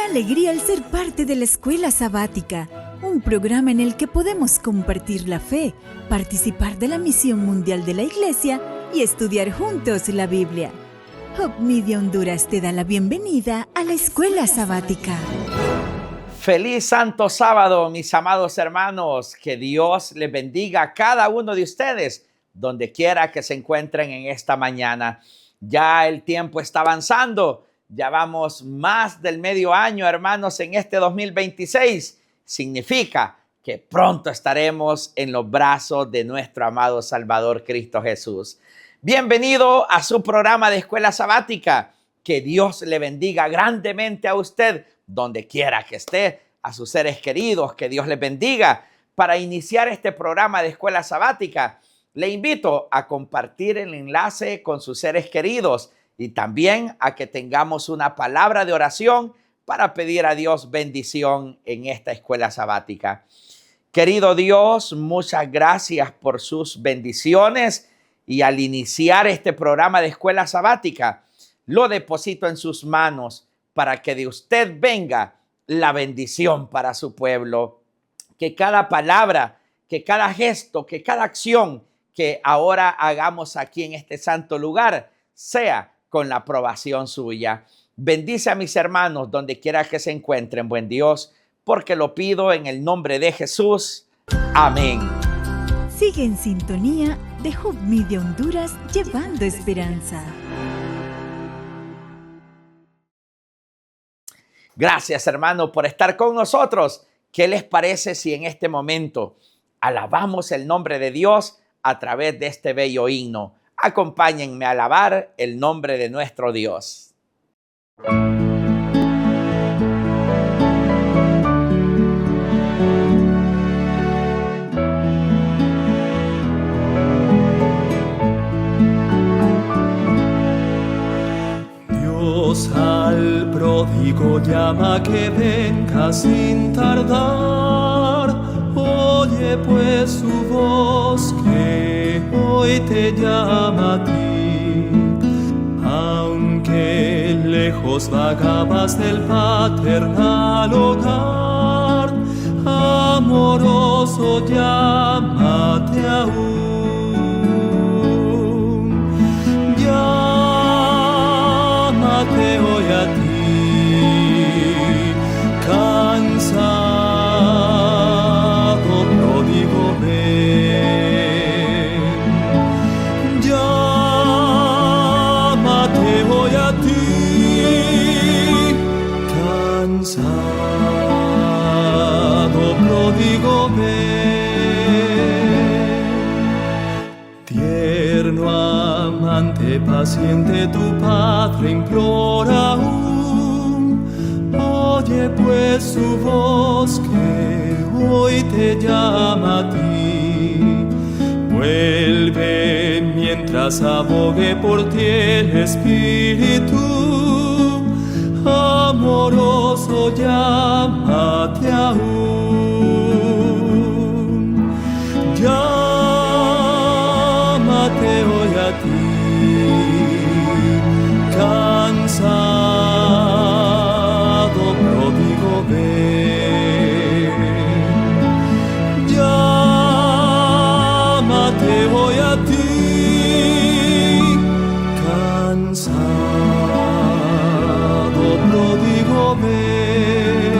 alegría el ser parte de la Escuela Sabática, un programa en el que podemos compartir la fe, participar de la misión mundial de la Iglesia y estudiar juntos la Biblia. Hope Media Honduras te da la bienvenida a la Escuela Sabática. Feliz Santo Sábado, mis amados hermanos. Que Dios les bendiga a cada uno de ustedes, donde quiera que se encuentren en esta mañana. Ya el tiempo está avanzando. Ya vamos más del medio año, hermanos, en este 2026. Significa que pronto estaremos en los brazos de nuestro amado Salvador Cristo Jesús. Bienvenido a su programa de Escuela Sabática. Que Dios le bendiga grandemente a usted, donde quiera que esté, a sus seres queridos. Que Dios les bendiga. Para iniciar este programa de Escuela Sabática, le invito a compartir el enlace con sus seres queridos y también a que tengamos una palabra de oración para pedir a Dios bendición en esta escuela sabática. Querido Dios, muchas gracias por sus bendiciones y al iniciar este programa de escuela sabática, lo deposito en sus manos para que de usted venga la bendición para su pueblo. Que cada palabra, que cada gesto, que cada acción que ahora hagamos aquí en este santo lugar sea con la aprobación suya. Bendice a mis hermanos donde quiera que se encuentren, buen Dios, porque lo pido en el nombre de Jesús. Amén. Sigue en sintonía de Hope Media Honduras, llevando esperanza. Gracias, hermano, por estar con nosotros. ¿Qué les parece si en este momento alabamos el nombre de Dios a través de este bello himno? Acompáñenme a alabar el nombre de nuestro Dios. Dios al pródigo llama que venga sin tardar. Oye pues su voz que hoy te llama a ti. Aunque lejos vagabas del paternal hogar, amoroso llámate aún. Llámate hoy a ti, cansado pródigo ven. Llámate hoy a ti, cansado pródigo ven. Tierno amante paciente tu Padre implora aún. Oye pues su voz que hoy te llama a ti. Vuelve mientras abogue por ti el Espíritu. Amoroso llámate aún. Llámate hoy a ti, cansado pródigo ven. Llámate hoy a ti, cansado pródigo ven.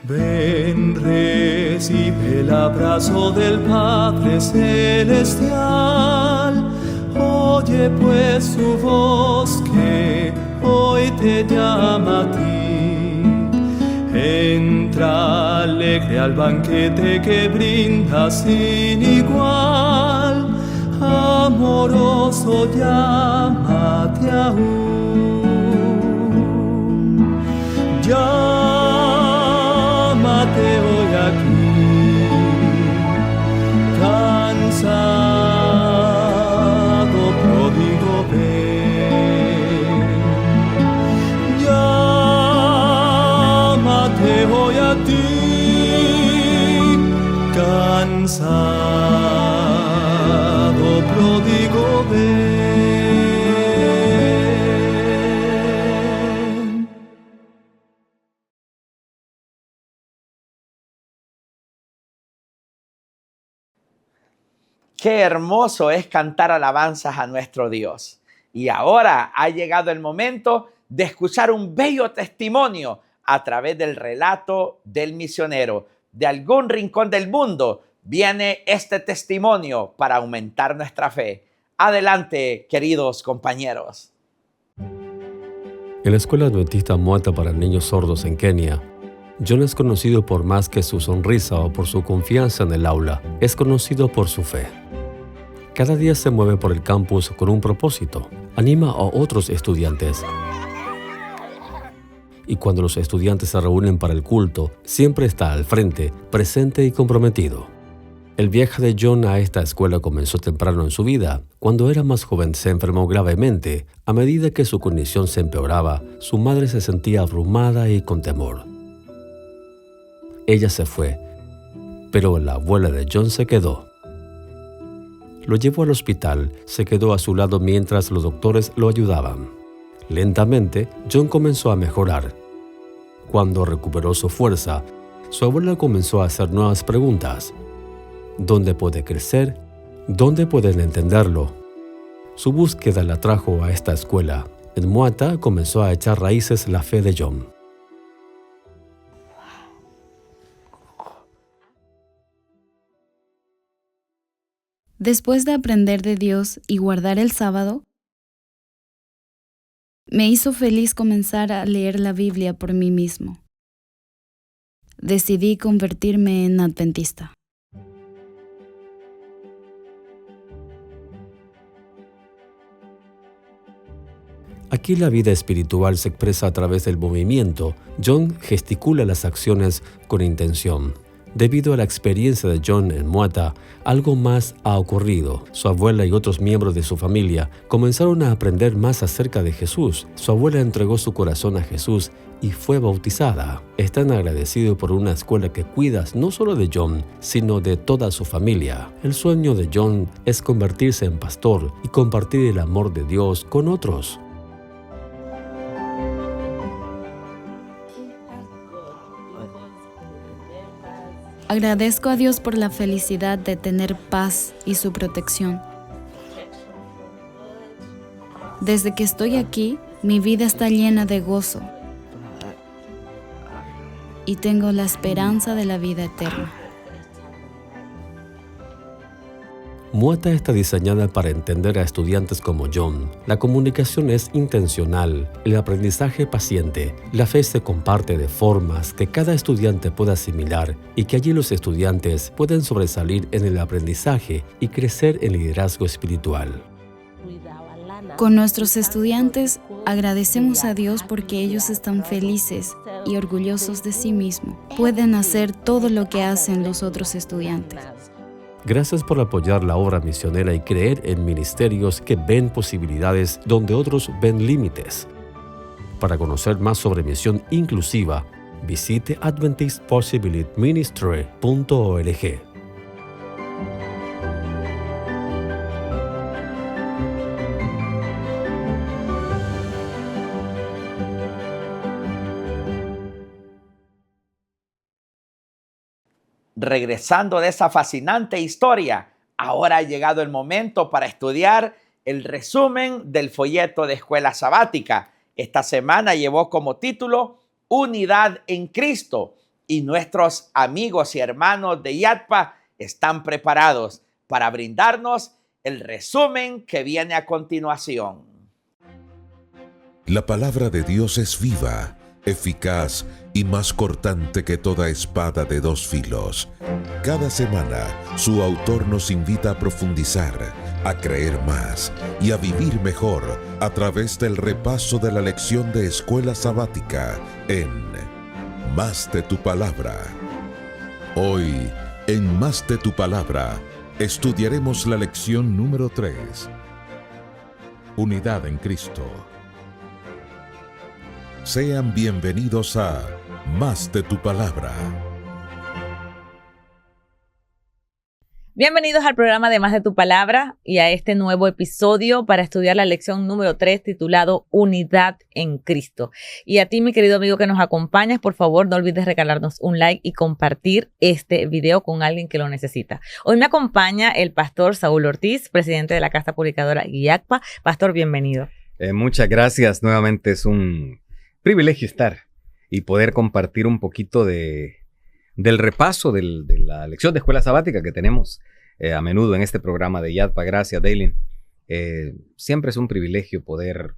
Ven, recibe el abrazo del Padre Celestial. Oye pues su voz que hoy te llama a ti. Entra alegre al banquete que brinda sin igual. Amoroso llámate aún. Llámate hoy aquí, cansado pródigo ven. Llámate hoy a ti, cansado pródigo ven. Qué hermoso es cantar alabanzas a nuestro Dios. Y ahora ha llegado el momento de escuchar un bello testimonio a través del relato del misionero. De algún rincón del mundo viene este testimonio para aumentar nuestra fe. Adelante, queridos compañeros. En la escuela adventista Muata para niños sordos en Kenia, John es conocido por más que su sonrisa o por su confianza en el aula, es conocido por su fe. Cada día se mueve por el campus con un propósito, anima a otros estudiantes. Y cuando los estudiantes se reúnen para el culto, siempre está al frente, presente y comprometido. El viaje de John a esta escuela comenzó temprano en su vida. Cuando era más joven se enfermó gravemente. A medida que su condición se empeoraba, su madre se sentía abrumada y con temor. Ella se fue, pero la abuela de John se quedó. Lo llevó al hospital, se quedó a su lado mientras los doctores lo ayudaban. Lentamente, John comenzó a mejorar. Cuando recuperó su fuerza, su abuela comenzó a hacer nuevas preguntas. ¿Dónde puede crecer? ¿Dónde pueden entenderlo? Su búsqueda la trajo a esta escuela. En Muata comenzó a echar raíces la fe de John. Después de aprender de Dios y guardar el sábado, me hizo feliz comenzar a leer la Biblia por mí mismo. Decidí convertirme en adventista. Aquí la vida espiritual se expresa a través del movimiento. John gesticula las acciones con intención. Debido a la experiencia de John en Muata, algo más ha ocurrido. Su abuela y otros miembros de su familia comenzaron a aprender más acerca de Jesús. Su abuela entregó su corazón a Jesús y fue bautizada. Están agradecidos por una escuela que cuida no solo de John, sino de toda su familia. El sueño de John es convertirse en pastor y compartir el amor de Dios con otros. Agradezco a Dios por la felicidad de tener paz y su protección. Desde que estoy aquí, mi vida está llena de gozo y tengo la esperanza de la vida eterna. Muata está diseñada para entender a estudiantes como John. La comunicación es intencional, el aprendizaje paciente. La fe se comparte de formas que cada estudiante pueda asimilar y que allí los estudiantes pueden sobresalir en el aprendizaje y crecer en liderazgo espiritual. Con nuestros estudiantes, agradecemos a Dios porque ellos están felices y orgullosos de sí mismos. Pueden hacer todo lo que hacen los otros estudiantes. Gracias por apoyar la obra misionera y creer en ministerios que ven posibilidades donde otros ven límites. Para conocer más sobre misión inclusiva, visite adventistpossibilityministry.org. Regresando de esa fascinante historia, ahora ha llegado el momento para estudiar el resumen del folleto de Escuela Sabática. Esta semana llevó como título Unidad en Cristo y nuestros amigos y hermanos de IATPA están preparados para brindarnos el resumen que viene a continuación. La palabra de Dios es viva, eficaz y más cortante que toda espada de dos filos. Cada semana, su autor nos invita a profundizar, a creer más y a vivir mejor a través del repaso de la lección de Escuela Sabática en Más de tu Palabra. Hoy, en Más de tu Palabra, estudiaremos la lección número 3. Unidad en Cristo. Sean bienvenidos a Más de tu Palabra. Bienvenidos al programa de Más de tu Palabra y a este nuevo episodio para estudiar la lección número 3 titulado Unidad en Cristo. Y a ti, mi querido amigo que nos acompañas, por favor, no olvides regalarnos un like y compartir este video con alguien que lo necesita. Hoy me acompaña el pastor Saúl Ortiz, presidente de la Casa Publicadora IACPA. Pastor, bienvenido. Muchas gracias. Nuevamente es un privilegio estar y poder compartir un poquito del repaso de la lección de escuela sabática que tenemos a menudo en este programa de IACPA. Gracias, Daylin. Siempre es un privilegio poder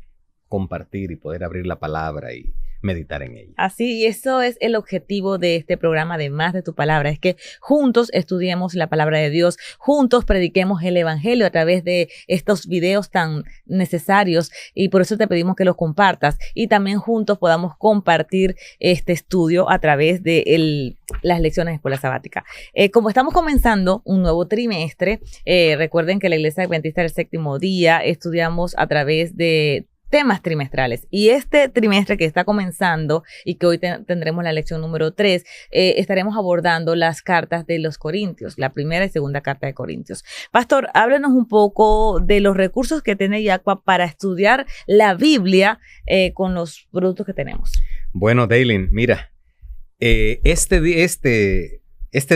compartir y poder abrir la palabra y meditar en ella. Así, y eso es el objetivo de este programa de Más de tu Palabra, es que juntos estudiemos la palabra de Dios, juntos prediquemos el evangelio a través de estos videos tan necesarios, y por eso te pedimos que los compartas y también juntos podamos compartir este estudio a través de las lecciones de escuela sabática. Como estamos comenzando un nuevo trimestre, recuerden que la Iglesia Adventista del Séptimo Día estudiamos a través de temas trimestrales, y este trimestre que está comenzando y que hoy tendremos la lección número 3, estaremos abordando las cartas de los Corintios, la primera y segunda carta de Corintios. Pastor, háblenos un poco de los recursos que tiene IACPA para estudiar la Biblia con los productos que tenemos. Bueno, Daylin, mira, este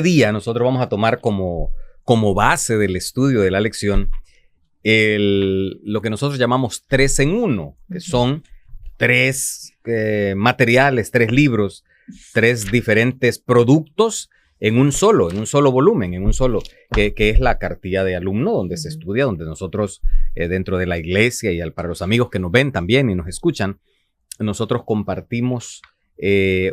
día nosotros vamos a tomar como base del estudio de la lección lo que nosotros llamamos 3 en 1, que son 3 materiales, 3 libros, 3 diferentes productos en un solo volumen, que es la cartilla de alumno, donde se estudia, donde nosotros dentro de la iglesia y para los amigos que nos ven también y nos escuchan, nosotros compartimos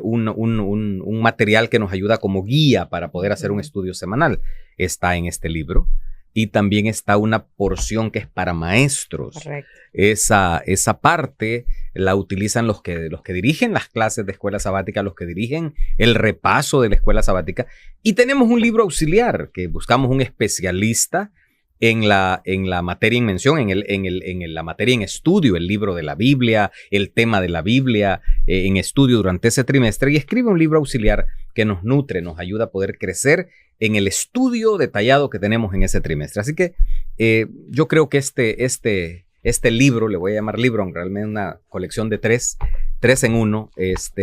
un material que nos ayuda como guía para poder hacer un estudio semanal. Está en este libro. Y también está una porción que es para maestros. Correcto. Esa parte la utilizan los que dirigen las clases de escuela sabática, los que dirigen el repaso de la escuela sabática. Y tenemos un libro auxiliar que buscamos un especialista en la materia en mención, en la materia en estudio, el libro de la Biblia, el tema de la Biblia en estudio durante ese trimestre, y escribe un libro auxiliar que nos nutre, nos ayuda a poder crecer en el estudio detallado que tenemos en ese trimestre. Así que yo creo que este libro, le voy a llamar libro, realmente una colección de 3 en 1,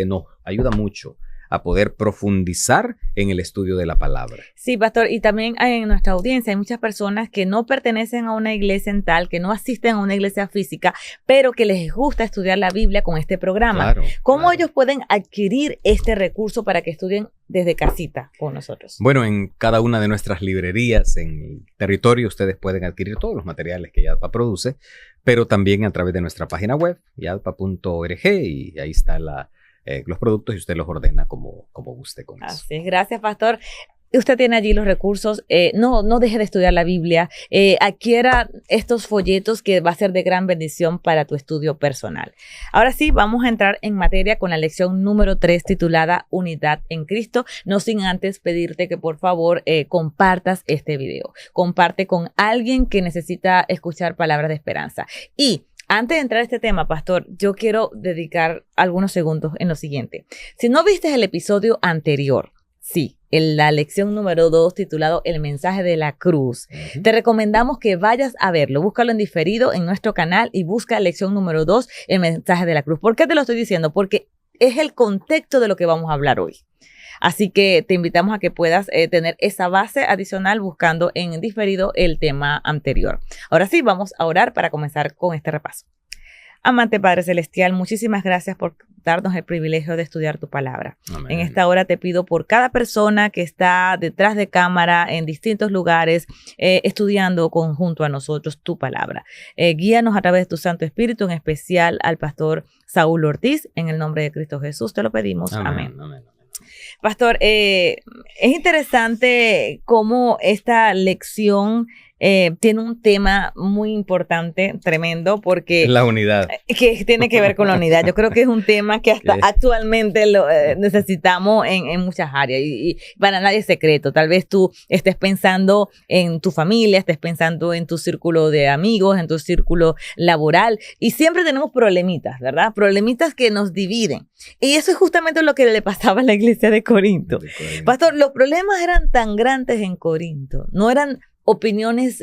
nos ayuda mucho a poder profundizar en el estudio de la palabra. Sí, pastor, y también en nuestra audiencia hay muchas personas que no pertenecen a una iglesia en tal, que no asisten a una iglesia física, pero que les gusta estudiar la Biblia con este programa. Claro, ¿Cómo ellos pueden adquirir este recurso para que estudien desde casita con nosotros? Bueno, en cada una de nuestras librerías en el territorio ustedes pueden adquirir todos los materiales que IACPA produce, pero también a través de nuestra página web, iadpa.org, y ahí está los productos y usted los ordena como guste con eso. Así es, gracias, pastor. Usted tiene allí los recursos, no deje de estudiar la Biblia, adquiera estos folletos que va a ser de gran bendición para tu estudio personal. Ahora sí, vamos a entrar en materia con la lección número 3 titulada Unidad en Cristo, no sin antes pedirte que por favor compartas este video. Comparte con alguien que necesita escuchar palabras de esperanza. Y antes de entrar a este tema, pastor, yo quiero dedicar algunos segundos en lo siguiente. Si no viste el episodio anterior, sí, en la lección número 2 titulado El mensaje de la cruz, te recomendamos que vayas a verlo. Búscalo en diferido en nuestro canal y busca lección número 2, El mensaje de la cruz. ¿Por qué te lo estoy diciendo? Porque es el contexto de lo que vamos a hablar hoy. Así que te invitamos a que puedas tener esa base adicional buscando en diferido el tema anterior. Ahora sí, vamos a orar para comenzar con este repaso. Amante Padre Celestial, muchísimas gracias por darnos el privilegio de estudiar tu palabra. Amén. En esta hora te pido por cada persona que está detrás de cámara en distintos lugares estudiando junto a nosotros tu palabra. Guíanos a través de tu Santo Espíritu, en especial al pastor Saúl Ortiz. En el nombre de Cristo Jesús te lo pedimos. Amén. Amén. Pastor, es interesante cómo esta lección tiene un tema muy importante, tremendo, porque... La unidad. Que tiene que ver con la unidad. Yo creo que es un tema que hasta actualmente lo necesitamos en muchas áreas y para nadie es secreto. Tal vez tú estés pensando en tu familia, estés pensando en tu círculo de amigos, en tu círculo laboral y siempre tenemos problemitas, ¿verdad? Problemitas que nos dividen. Y eso es justamente lo que le pasaba a la iglesia de Corinto. Pastor, los problemas eran tan grandes en Corinto, no eran opiniones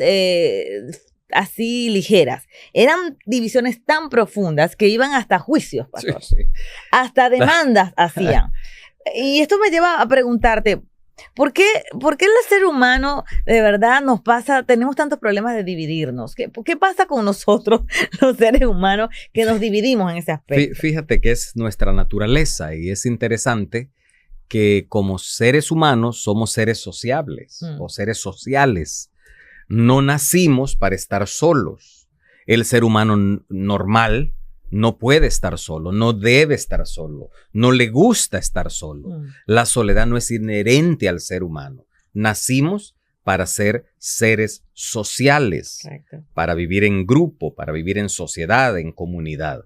así ligeras, eran divisiones tan profundas que iban hasta juicios, pastor. Sí. Hasta demandas hacían. Y esto me lleva a preguntarte, ¿por qué el ser humano de verdad tenemos tantos problemas de dividirnos? ¿Qué pasa con nosotros, los seres humanos, que nos dividimos en ese aspecto? Fíjate que es nuestra naturaleza y es interesante que como seres humanos somos seres sociables o seres sociales. No nacimos para estar solos. El ser humano normal no puede estar solo, no debe estar solo, no le gusta estar solo. La soledad no es inherente al ser humano. Nacimos para ser seres sociales, para vivir en grupo, para vivir en sociedad, en comunidad.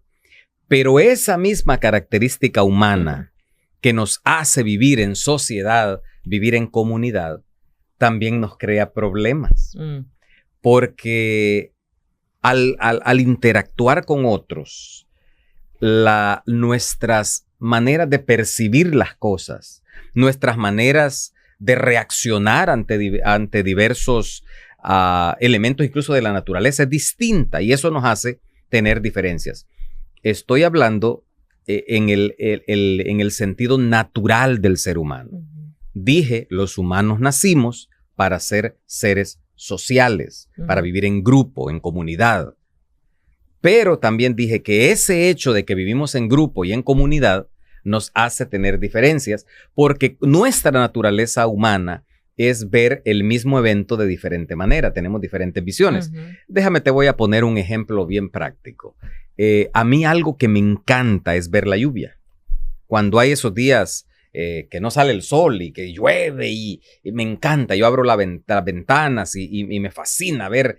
Pero esa misma característica humana que nos hace vivir en sociedad, vivir en comunidad, también nos crea problemas. Porque al interactuar con otros, nuestras maneras de percibir las cosas, nuestras maneras de reaccionar ante diversos elementos incluso de la naturaleza es distinta y eso nos hace tener diferencias. Estoy hablando en el sentido natural del ser humano. Dije, los humanos nacimos para ser seres sociales, para vivir en grupo, en comunidad. Pero también dije que ese hecho de que vivimos en grupo y en comunidad nos hace tener diferencias porque nuestra naturaleza humana es ver el mismo evento de diferente manera. Tenemos diferentes visiones. Déjame, te voy a poner un ejemplo bien práctico. A mí algo que me encanta es ver la lluvia. Cuando hay esos días que no sale el sol y que llueve y me encanta. Yo abro las ventanas y me fascina ver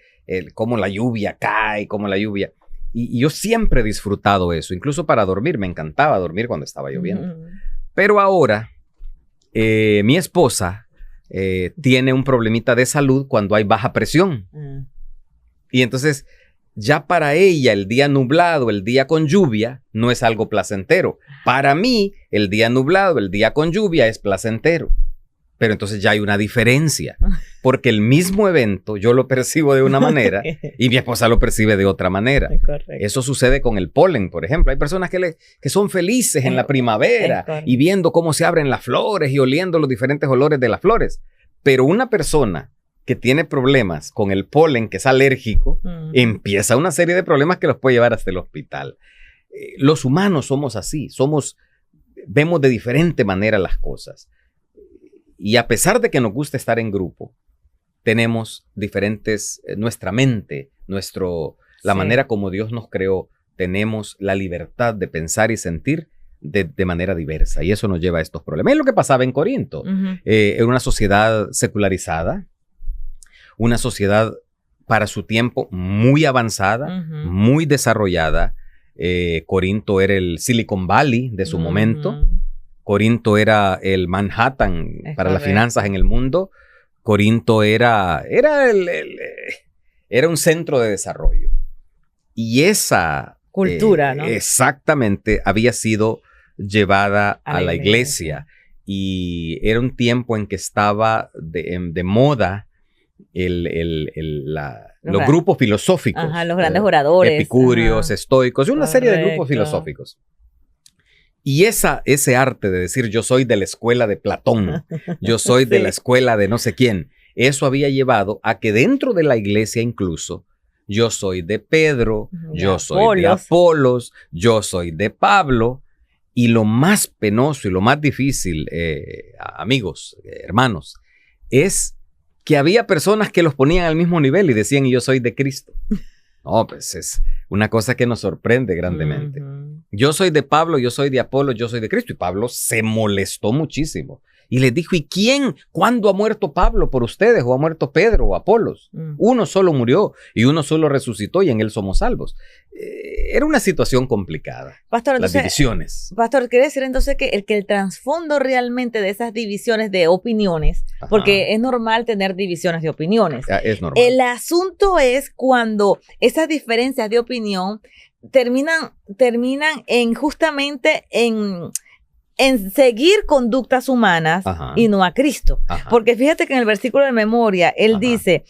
cómo la lluvia cae, cómo la lluvia... Y yo siempre he disfrutado eso, incluso para dormir. Me encantaba dormir cuando estaba lloviendo. Pero ahora, mi esposa tiene un problemita de salud cuando hay baja presión. Y entonces, ya para ella, el día nublado, el día con lluvia, no es algo placentero. Para mí, el día nublado, el día con lluvia es placentero. Pero entonces ya hay una diferencia, porque el mismo evento yo lo percibo de una manera y mi esposa lo percibe de otra manera. Eso sucede con el polen, por ejemplo. Hay personas que son felices en la primavera y viendo cómo se abren las flores y oliendo los diferentes olores de las flores. Pero una persona que tiene problemas con el polen, que es alérgico, empieza una serie de problemas que los puede llevar hasta el hospital. Los humanos somos así, vemos de diferente manera las cosas. Y a pesar de que nos gusta estar en grupo, tenemos diferentes, nuestra mente, la manera como Dios nos creó, tenemos la libertad de pensar y sentir de manera diversa. Y eso nos lleva a estos problemas. Es lo que pasaba en Corinto. Era una sociedad secularizada, una sociedad para su tiempo muy avanzada, muy desarrollada. Corinto era el Silicon Valley de su momento. Corinto era el Manhattan para las finanzas en el mundo. Corinto era un centro de desarrollo. Y esa cultura, ¿no? Exactamente, había sido llevada a la iglesia. Y era un tiempo en que estaba de moda los grupos filosóficos. Los grandes oradores. Epicúreos, estoicos, una serie de grupos filosóficos. Y ese arte de decir yo soy de la escuela de Platón, yo soy de la escuela de no sé quién, eso había llevado a que dentro de la iglesia incluso, yo soy de Pedro, yo soy de Apolos, yo soy de Pablo, y lo más penoso y lo más difícil, amigos, hermanos, es que había personas que los ponían al mismo nivel y decían yo soy de Cristo. No, pues es una cosa que nos sorprende grandemente. Yo soy de Pablo, yo soy de Apolo, yo soy de Cristo. Y Pablo se molestó muchísimo. Y les dijo, ¿y quién? ¿Cuándo ha muerto Pablo por ustedes? ¿O ha muerto Pedro o Apolos? Uno solo murió y uno solo resucitó y en él somos salvos. Era una situación complicada. Pastor, las entonces, divisiones. Pastor, quiere decir entonces que el trasfondo realmente de esas divisiones de opiniones, Ajá. Porque es normal tener divisiones de opiniones. Es normal. El asunto es cuando esas diferencias de opinión terminan en justamente en seguir conductas humanas. Ajá. Y no a Cristo. Ajá. Porque fíjate que en el versículo de memoria, él Ajá. dice,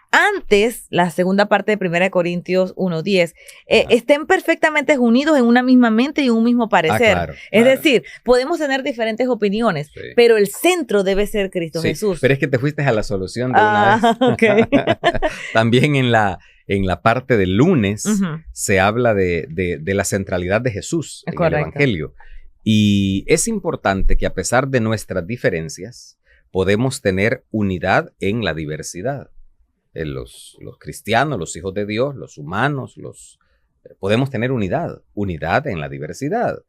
antes, la segunda parte de 1 Corintios 1:10, estén perfectamente unidos en una misma mente y un mismo parecer. Claro. Es decir, podemos tener diferentes opiniones, sí. Pero el centro debe ser Cristo sí. Jesús. Pero es que te fuiste a la solución de una vez. Okay. También en la parte del lunes se habla de la centralidad de Jesús en el Evangelio. Y es importante que a pesar de nuestras diferencias, podemos tener unidad en la diversidad. Los cristianos, los hijos de Dios, los humanos, podemos tener unidad en la diversidad.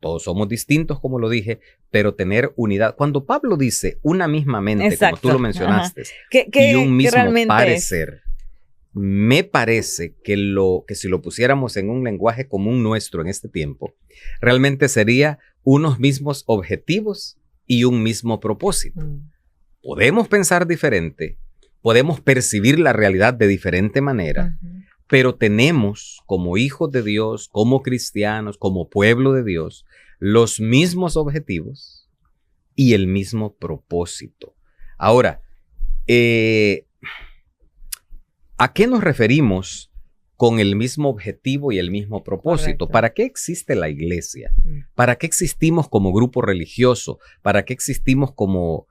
Todos somos distintos, como lo dije, pero tener unidad. Cuando Pablo dice una misma mente, exacto. Como tú lo mencionaste, y un mismo parecer, me parece que si lo pusiéramos en un lenguaje común nuestro en este tiempo, realmente sería unos mismos objetivos y un mismo propósito. Podemos pensar diferente, podemos percibir la realidad de diferente manera, pero tenemos como hijos de Dios, como cristianos, como pueblo de Dios, los mismos objetivos y el mismo propósito. Ahora, ¿a qué nos referimos con el mismo objetivo y el mismo propósito? Correcto. ¿Para qué existe la iglesia? ¿Para qué existimos como grupo religioso? ¿Para qué existimos como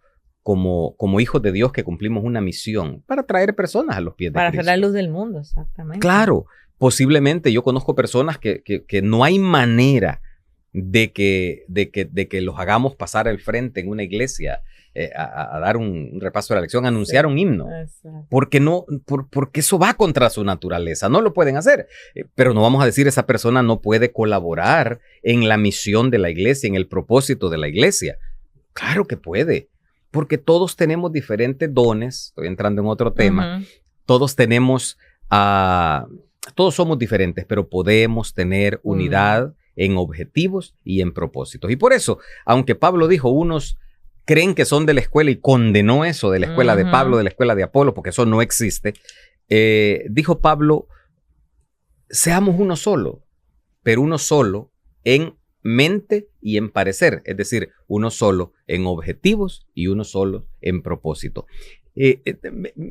hijos de Dios que cumplimos una misión? Para traer personas a los pies de Cristo. Para ser la luz del mundo, exactamente. Claro, posiblemente yo conozco personas que no hay manera de que los hagamos pasar al frente en una iglesia a dar un repaso de la lección, a anunciar un himno. Exacto. Porque eso va contra su naturaleza, no lo pueden hacer. Pero no vamos a decir esa persona no puede colaborar en la misión de la iglesia, en el propósito de la iglesia. Claro que puede. Porque todos tenemos diferentes dones, estoy entrando en otro tema, todos somos diferentes, pero podemos tener unidad en objetivos y en propósitos. Y por eso, aunque Pablo dijo, unos creen que son de la escuela y condenó eso de la escuela de Pablo, de la escuela de Apolo, porque eso no existe, dijo Pablo, seamos uno solo, pero uno solo en mente y en parecer, es decir, uno solo en objetivos y uno solo en propósito.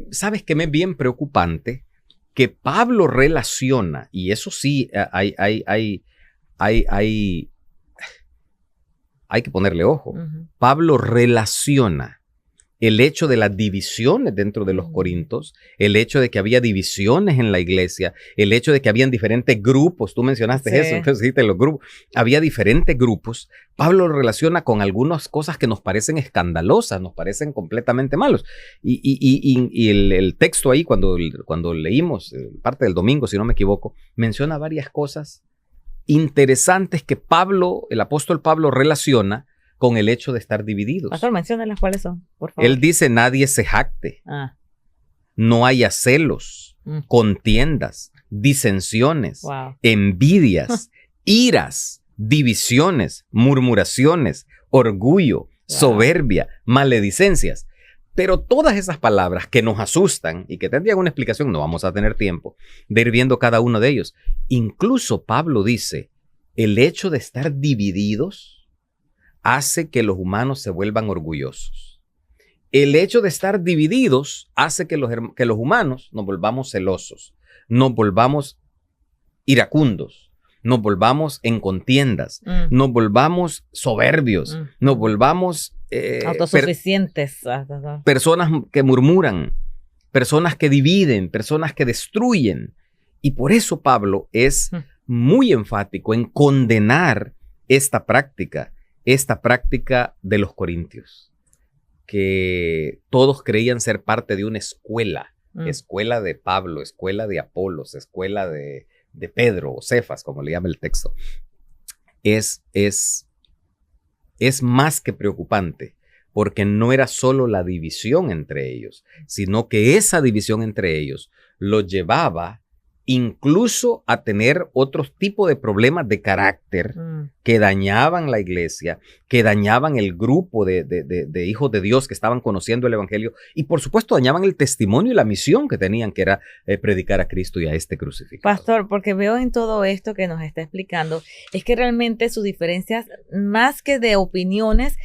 ¿Sabes qué me es bien preocupante? Que Pablo relaciona, y eso sí hay que ponerle ojo. Pablo relaciona el hecho de las divisiones dentro de los corintios, el hecho de que había divisiones en la iglesia, el hecho de que habían diferentes grupos, tú mencionaste eso, entonces dijiste los grupos, había diferentes grupos. Pablo lo relaciona con algunas cosas que nos parecen escandalosas, nos parecen completamente malos. Y el texto ahí, cuando leímos, parte del domingo, si no me equivoco, menciona varias cosas interesantes que el apóstol Pablo relaciona con el hecho de estar divididos. Pastor, menciónalas cuáles son, por favor. Él dice, nadie se jacte, no haya celos, contiendas, disensiones, envidias, iras, divisiones, murmuraciones, orgullo, soberbia, maledicencias. Pero todas esas palabras que nos asustan y que tendrían una explicación, no vamos a tener tiempo de ir viendo cada uno de ellos. Incluso Pablo dice, el hecho de estar divididos hace que los humanos se vuelvan orgullosos. El hecho de estar divididos hace que los humanos nos volvamos celosos, nos volvamos iracundos, nos volvamos en contiendas, nos volvamos soberbios, nos volvamos autosuficientes. Personas que murmuran, personas que dividen, personas que destruyen. Y por eso Pablo es muy enfático en condenar esta práctica de los corintios, que todos creían ser parte de una escuela de Pablo, escuela de Apolos, escuela de de Pedro o Cefas, como le llama el texto, es más que preocupante, porque no era solo la división entre ellos, sino que esa división entre ellos los llevaba incluso a tener otros tipos de problemas de carácter que dañaban la iglesia, que dañaban el grupo de hijos de Dios que estaban conociendo el evangelio y por supuesto dañaban el testimonio y la misión que tenían, que era predicar a Cristo y a este crucificado. Pastor, porque veo en todo esto que nos está explicando, es que realmente sus diferencias, más que de opiniones,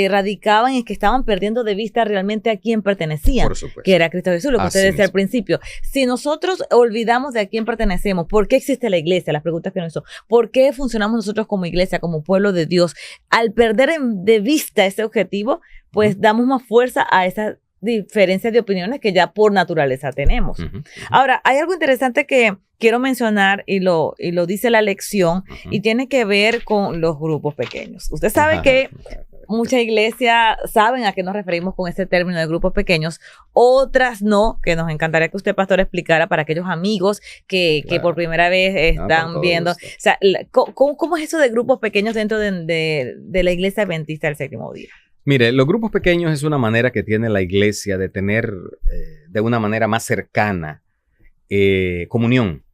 radicaban en que estaban perdiendo de vista realmente a quién pertenecían, por supuesto, que era Cristo Jesús, lo que así usted decía al mismo. principio. Si nosotros olvidamos de a quién pertenecemos, ¿por qué existe la iglesia? Las preguntas que nos hizo. ¿Por qué funcionamos nosotros como iglesia, como pueblo de Dios? Al perder de vista ese objetivo, pues damos más fuerza a esa diferencia de opiniones que ya por naturaleza tenemos. Ahora, hay algo interesante que quiero mencionar y lo dice la lección y tiene que ver con los grupos pequeños. Usted sabe que muchas iglesias saben a qué nos referimos con ese término de grupos pequeños, otras no, que nos encantaría que usted, pastor, explicara para aquellos amigos que por primera vez están viendo. O sea, ¿cómo es eso de grupos pequeños dentro de la iglesia adventista del séptimo día? Mire, los grupos pequeños es una manera que tiene la iglesia de tener de una manera más cercana comunión.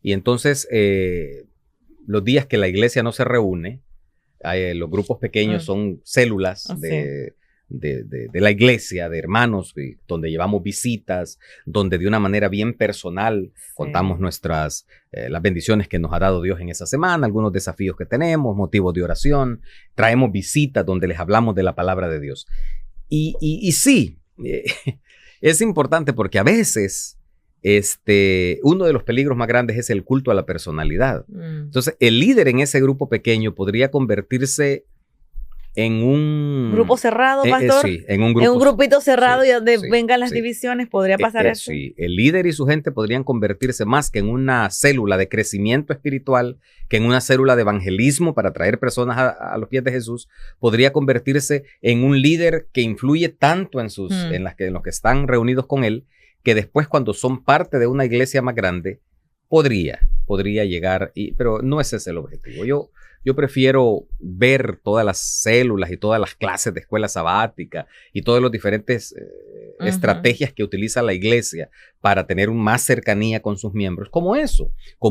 Y entonces, los días que la iglesia no se reúne, los grupos pequeños son células de la iglesia, de hermanos, donde llevamos visitas, donde de una manera bien personal contamos las bendiciones que nos ha dado Dios en esa semana, algunos desafíos que tenemos, motivos de oración, traemos visitas donde les hablamos de la palabra de Dios. Y sí, es importante porque a veces uno de los peligros más grandes es el culto a la personalidad. Entonces, el líder en ese grupo pequeño podría convertirse en un grupo cerrado, pastor. Sí, en un grupito cerrado y donde vengan las divisiones, podría pasar eso. Sí, el líder y su gente podrían convertirse más que en una célula de crecimiento espiritual, que en una célula de evangelismo para traer personas a los pies de Jesús. Podría convertirse en un líder que influye tanto en los que están reunidos con él, que después, cuando son parte de una iglesia más grande, podría llegar, pero no ese es el objetivo. Yo prefiero ver todas las células y todas las clases de escuela sabática y todas las diferentes estrategias que utiliza la iglesia para tener más cercanía con sus miembros, como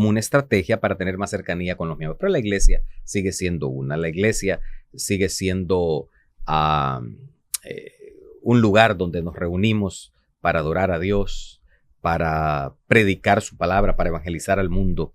una estrategia para tener más cercanía con los miembros. Pero la iglesia sigue siendo la iglesia sigue siendo un lugar donde nos reunimos para adorar a Dios, para predicar su palabra, para evangelizar al mundo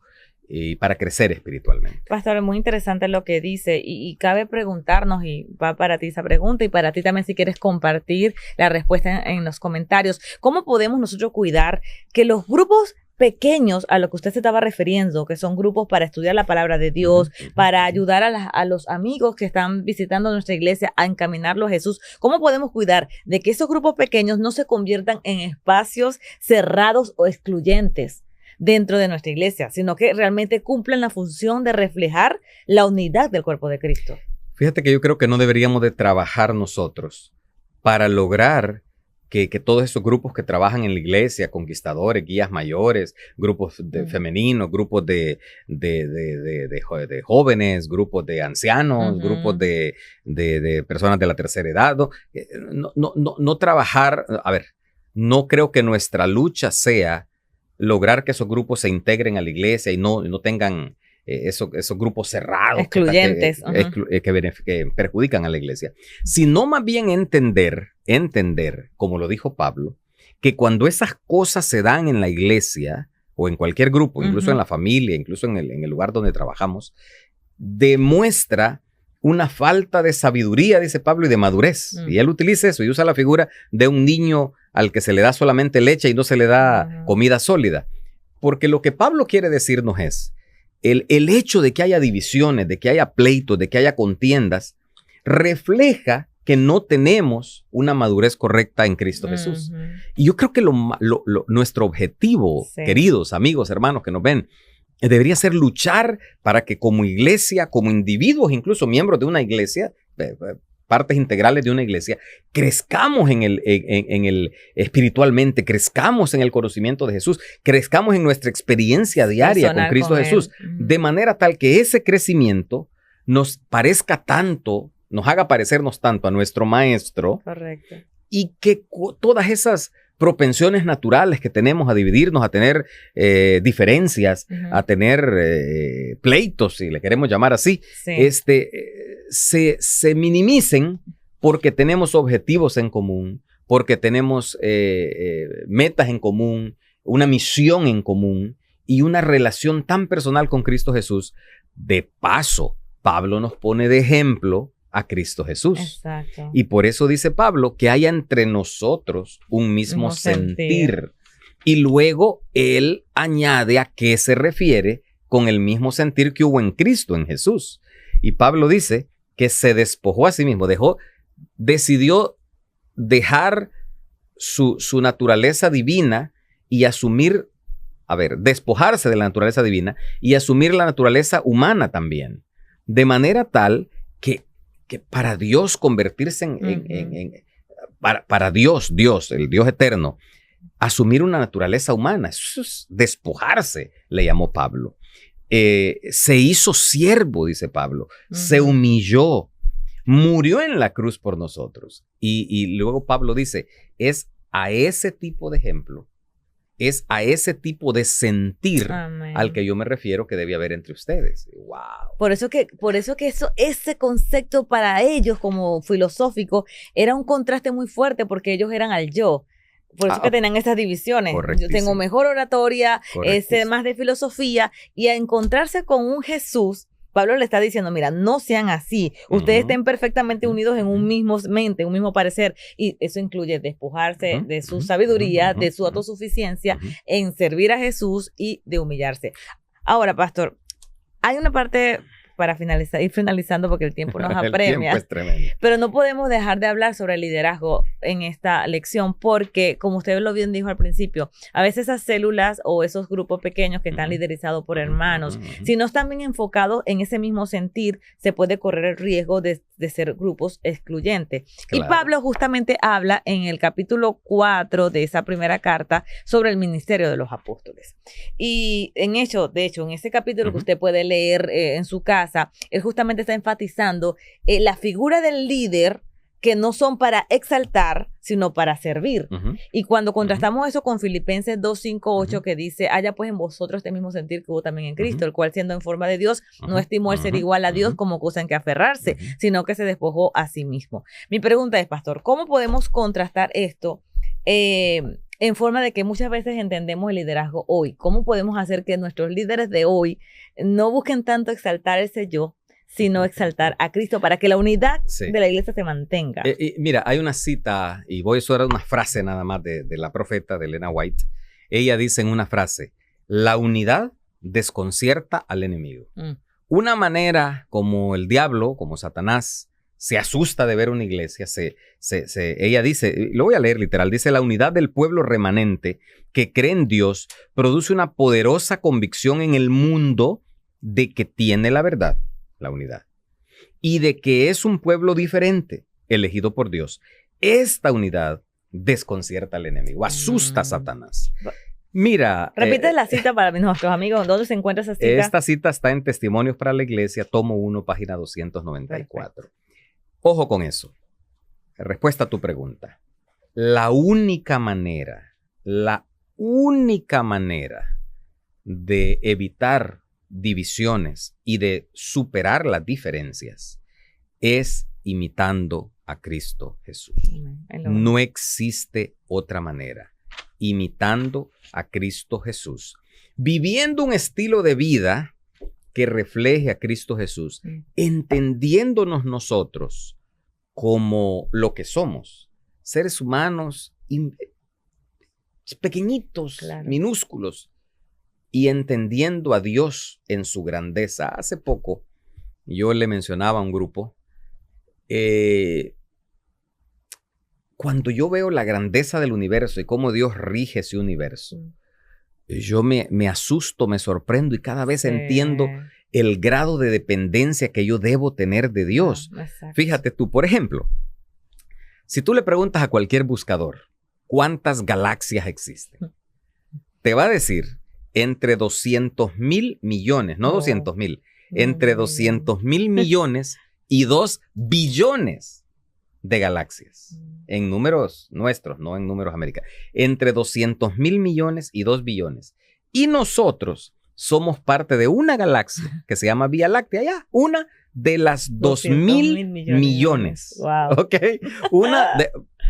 y para crecer espiritualmente. Pastor, es muy interesante lo que dice y cabe preguntarnos, y va para ti esa pregunta y para ti también si quieres compartir la respuesta en los comentarios, ¿cómo podemos nosotros cuidar que los grupos pequeños a lo que usted se estaba refiriendo, que son grupos para estudiar la palabra de Dios, para ayudar a los amigos que están visitando nuestra iglesia a encaminarlos a Jesús? ¿Cómo podemos cuidar de que esos grupos pequeños no se conviertan en espacios cerrados o excluyentes dentro de nuestra iglesia, sino que realmente cumplan la función de reflejar la unidad del cuerpo de Cristo? Fíjate que yo creo que no deberíamos de trabajar nosotros para lograr que todos esos grupos que trabajan en la iglesia, conquistadores, guías mayores, grupos femeninos, grupos de jóvenes, grupos de ancianos, grupos de personas de la tercera edad, no trabajar, no creo que nuestra lucha sea lograr que esos grupos se integren a la iglesia y no tengan esos grupos cerrados excluyentes que perjudican a la iglesia, sino más bien entender, como lo dijo Pablo, que cuando esas cosas se dan en la iglesia o en cualquier grupo, incluso en la familia, incluso en el lugar donde trabajamos, demuestra una falta de sabiduría, dice Pablo, y de madurez. Y él utiliza eso y usa la figura de un niño al que se le da solamente leche y no se le da comida sólida. Porque lo que Pablo quiere decirnos es, el hecho de que haya divisiones, de que haya pleitos, de que haya contiendas, refleja que no tenemos una madurez correcta en Cristo Jesús. Y yo creo que nuestro objetivo, queridos amigos, hermanos que nos ven, debería ser luchar para que como iglesia, como individuos, incluso miembros de una iglesia, partes integrales de una iglesia, crezcamos en el espiritualmente, crezcamos en el conocimiento de Jesús, crezcamos en nuestra experiencia diaria con Cristo Jesús, de manera tal que ese crecimiento nos parezca tanto, nos haga parecernos tanto a nuestro Maestro. Correcto. Y que todas esas propensiones naturales que tenemos a dividirnos, a tener diferencias, a tener pleitos, si le queremos llamar así, se minimicen porque tenemos objetivos en común, porque tenemos metas en común, una misión en común y una relación tan personal con Cristo Jesús. De paso, Pablo nos pone de ejemplo a Cristo Jesús. Exacto. Y por eso dice Pablo que haya entre nosotros un mismo sentir. Y luego él añade a qué se refiere con el mismo sentir que hubo en Cristo, en Jesús. Y Pablo dice que se despojó a sí mismo, decidió dejar su naturaleza divina y asumir, despojarse de la naturaleza divina y asumir la naturaleza humana también. De manera tal que para Dios convertirse para Dios, el Dios eterno, asumir una naturaleza humana, eso es despojarse, le llamó Pablo. Se hizo siervo, dice Pablo, se humilló, murió en la cruz por nosotros. Y luego Pablo dice, es a ese tipo de ejemplo, es a ese tipo de sentir al que yo me refiero que debe haber entre ustedes. ¡Wow! Por eso que ese concepto para ellos como filosófico era un contraste muy fuerte porque ellos eran al yo. Por eso que tenían esas divisiones. Yo tengo mejor oratoria, sé más de filosofía, y a encontrarse con un Jesús, Pablo le está diciendo, mira, no sean así. Ustedes estén perfectamente unidos en un mismo mente, un mismo parecer. Y eso incluye despojarse de su sabiduría, de su autosuficiencia, en servir a Jesús y de humillarse. Ahora, pastor, hay una parte para ir finalizando porque el tiempo nos apremia. El tiempo es tremendo. Pero no podemos dejar de hablar sobre el liderazgo en esta lección porque, como usted lo bien dijo al principio, a veces esas células o esos grupos pequeños que están liderizados por hermanos, si no están bien enfocados en ese mismo sentir, se puede correr el riesgo de ser grupos excluyentes. Claro. Y Pablo justamente habla en el capítulo 4 de esa primera carta sobre el ministerio de los apóstoles. Y de hecho, en ese capítulo que usted puede leer en su casa, él justamente está enfatizando la figura del líder que no son para exaltar, sino para servir. Y cuando contrastamos eso con Filipenses 2:5-8, que dice, haya pues en vosotros este mismo sentir que hubo también en Cristo, el cual siendo en forma de Dios, no estimó el ser igual a Dios como cosa en que aferrarse, sino que se despojó a sí mismo. Mi pregunta es, pastor, ¿cómo podemos contrastar esto en forma de que muchas veces entendemos el liderazgo hoy? ¿Cómo podemos hacer que nuestros líderes de hoy no busquen tanto exaltar ese yo, sino exaltar a Cristo para que la unidad de la iglesia se mantenga? Mira, hay una cita, y voy a usar una frase nada más de la profeta de Elena White. Ella dice en una frase, la unidad desconcierta al enemigo. Una manera como el diablo, como Satanás, se asusta de ver una iglesia, ella dice, lo voy a leer literal, dice, la unidad del pueblo remanente que cree en Dios produce una poderosa convicción en el mundo de que tiene la verdad, la unidad, y de que es un pueblo diferente, elegido por Dios. Esta unidad desconcierta al enemigo, asusta a Satanás. Mira. Repite la cita para nuestros amigos. ¿Dónde se encuentra esa cita? Esta cita está en Testimonios para la Iglesia, tomo 1, página 294. Perfecto. Ojo con eso. Respuesta a tu pregunta. La única manera de evitar divisiones y de superar las diferencias es imitando a Cristo Jesús. No existe otra manera. Imitando a Cristo Jesús. Viviendo un estilo de vida que refleje a Cristo Jesús, entendiéndonos nosotros como lo que somos, seres humanos pequeñitos, minúsculos, y entendiendo a Dios en su grandeza. Hace poco yo le mencionaba a un grupo, cuando yo veo la grandeza del universo y cómo Dios rige ese universo, yo me asusto, me sorprendo y cada vez entiendo el grado de dependencia que yo debo tener de Dios. Fíjate tú, por ejemplo, si tú le preguntas a cualquier buscador cuántas galaxias existen, te va a decir entre 200,000 millones, no 200,000, entre 200,000 millones y 2 billones de galaxias. En números nuestros, no en números americanos. Entre 200,000 millones y 2 billones. Y nosotros somos parte de una galaxia que se llama Vía Láctea, ya, una de las 2,000 millones. Wow. ¿Ok?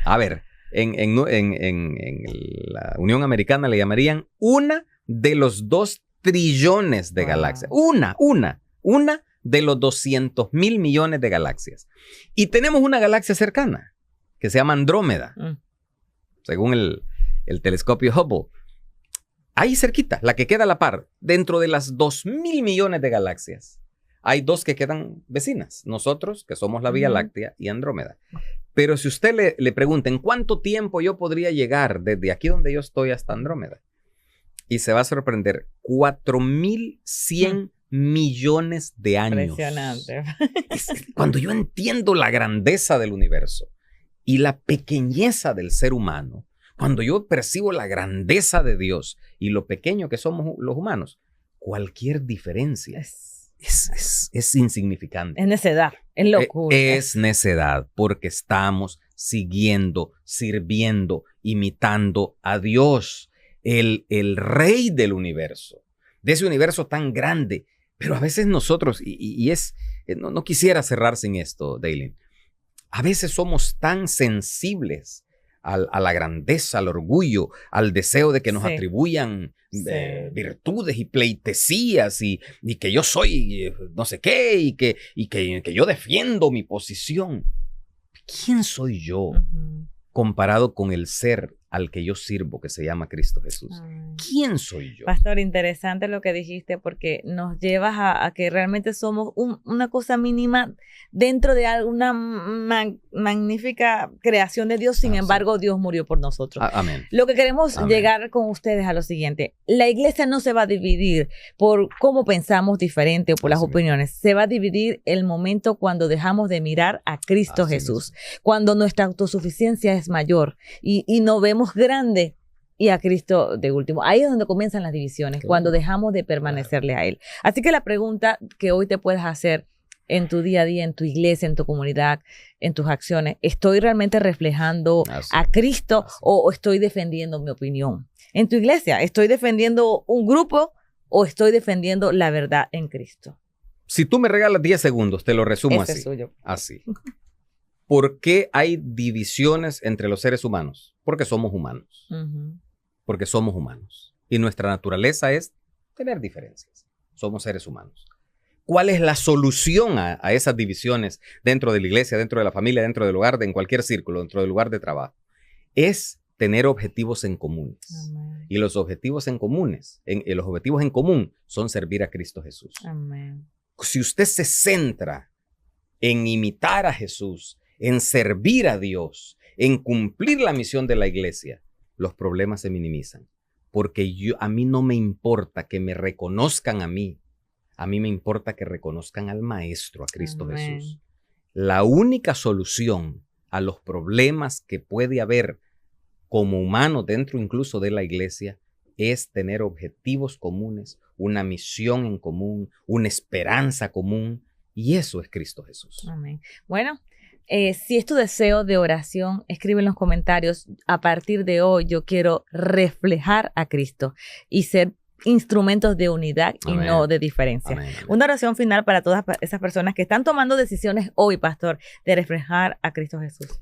A ver, en la Unión Americana le llamarían una de los 2 trillones de galaxias. Una de los 200,000 millones de galaxias. Y tenemos una galaxia cercana que se llama Andrómeda, según el telescopio Hubble. Ahí cerquita, la que queda a la par, dentro de las 2,000 millones de galaxias, hay 2 que quedan vecinas. Nosotros, que somos la Vía Láctea, y Andrómeda. Pero si usted le pregunta, ¿en cuánto tiempo yo podría llegar desde aquí donde yo estoy hasta Andrómeda? Y se va a sorprender, 4,100 millones de años. Impresionante. Cuando yo entiendo la grandeza del universo y la pequeñeza del ser humano, cuando yo percibo la grandeza de Dios y lo pequeño que somos los humanos, cualquier diferencia es insignificante. Es necedad, es locura. Es necedad, porque estamos siguiendo, sirviendo, imitando a Dios, el Rey del universo, de ese universo tan grande. Pero a veces nosotros, no quisiera cerrar sin esto, Daylin, a veces somos tan sensibles a la grandeza, al orgullo, al deseo de que nos atribuyan virtudes y pleitesías y que yo soy no sé qué y que yo defiendo mi posición. ¿Quién soy yo comparado con el ser al que yo sirvo, que se llama Cristo Jesús? ¿Quién soy yo? Pastor, interesante lo que dijiste, porque nos llevas a que realmente somos una cosa mínima dentro de una magnífica creación de Dios. Sin embargo, Dios murió por nosotros. Amén. Lo que queremos llegar con ustedes a lo siguiente: la iglesia no se va a dividir por cómo pensamos diferente o por las opiniones. Se va a dividir el momento cuando dejamos de mirar a Cristo Jesús, cuando nuestra autosuficiencia es mayor y no vemos grande y a Cristo de último. Ahí es donde comienzan las divisiones, cuando dejamos de permanecerle a Él. Así que la pregunta que hoy te puedes hacer en tu día a día, en tu iglesia, en tu comunidad, en tus acciones: ¿estoy realmente reflejando a Cristo o estoy defendiendo mi opinión? En tu iglesia, ¿estoy defendiendo un grupo o estoy defendiendo la verdad en Cristo? Si tú me regalas 10 segundos, te lo resumo Ese así. es suyo. Así. ¿Por qué hay divisiones entre los seres humanos? Porque somos humanos. Porque somos humanos. Y nuestra naturaleza es tener diferencias. Somos seres humanos. ¿Cuál es la solución a esas divisiones dentro de la iglesia, dentro de la familia, dentro del hogar, en cualquier círculo, dentro del lugar de trabajo? Es tener objetivos en comunes. Amén. Y los objetivos en comunes, los objetivos en común son servir a Cristo Jesús. Amén. Si usted se centra en imitar a Jesús, en servir a Dios, en cumplir la misión de la iglesia, los problemas se minimizan. Porque a mí no me importa que me reconozcan a mí me importa que reconozcan al Maestro, a Cristo Jesús. La única solución a los problemas que puede haber como humanos dentro incluso de la iglesia es tener objetivos comunes, una misión en común, una esperanza común, y eso es Cristo Jesús. Amén. Bueno, si es tu deseo de oración, escribe en los comentarios: a partir de hoy yo quiero reflejar a Cristo y ser instrumentos de unidad y no de diferencia. Amén. Una oración final para todas esas personas que están tomando decisiones hoy, pastor, de reflejar a Cristo Jesús.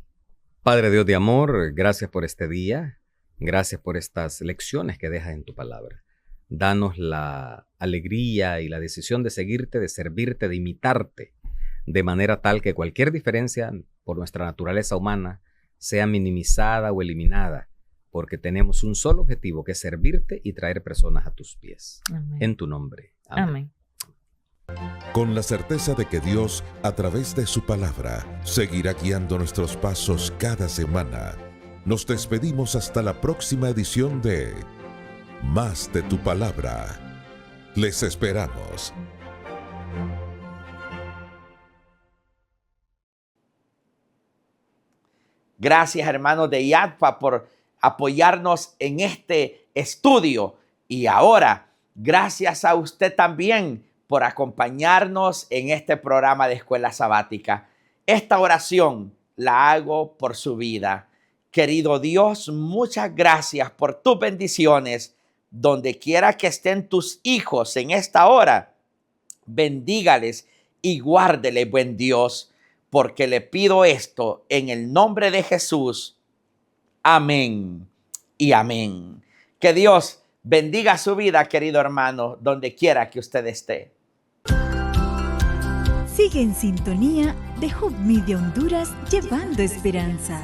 Padre Dios de amor, gracias por este día, gracias por estas lecciones que dejas en tu palabra. Danos la alegría y la decisión de seguirte, de servirte, de imitarte, de manera tal que cualquier diferencia por nuestra naturaleza humana sea minimizada o eliminada, porque tenemos un solo objetivo, que es servirte y traer personas a tus pies. Amén. En tu nombre. Amén. Con la certeza de que Dios, a través de su palabra, seguirá guiando nuestros pasos cada semana, nos despedimos hasta la próxima edición de Más de tu Palabra. Les esperamos. Gracias, hermanos de IADPA, por apoyarnos en este estudio. Y ahora, gracias a usted también por acompañarnos en este programa de Escuela Sabática. Esta oración la hago por su vida. Querido Dios, muchas gracias por tus bendiciones. Donde quiera que estén tus hijos en esta hora, bendígales y guárdeles, buen Dios, porque le pido esto en el nombre de Jesús. Amén y amén. Que Dios bendiga su vida, querido hermano, donde quiera que usted esté. Sigue en sintonía de Hope Media Honduras, llevando esperanza.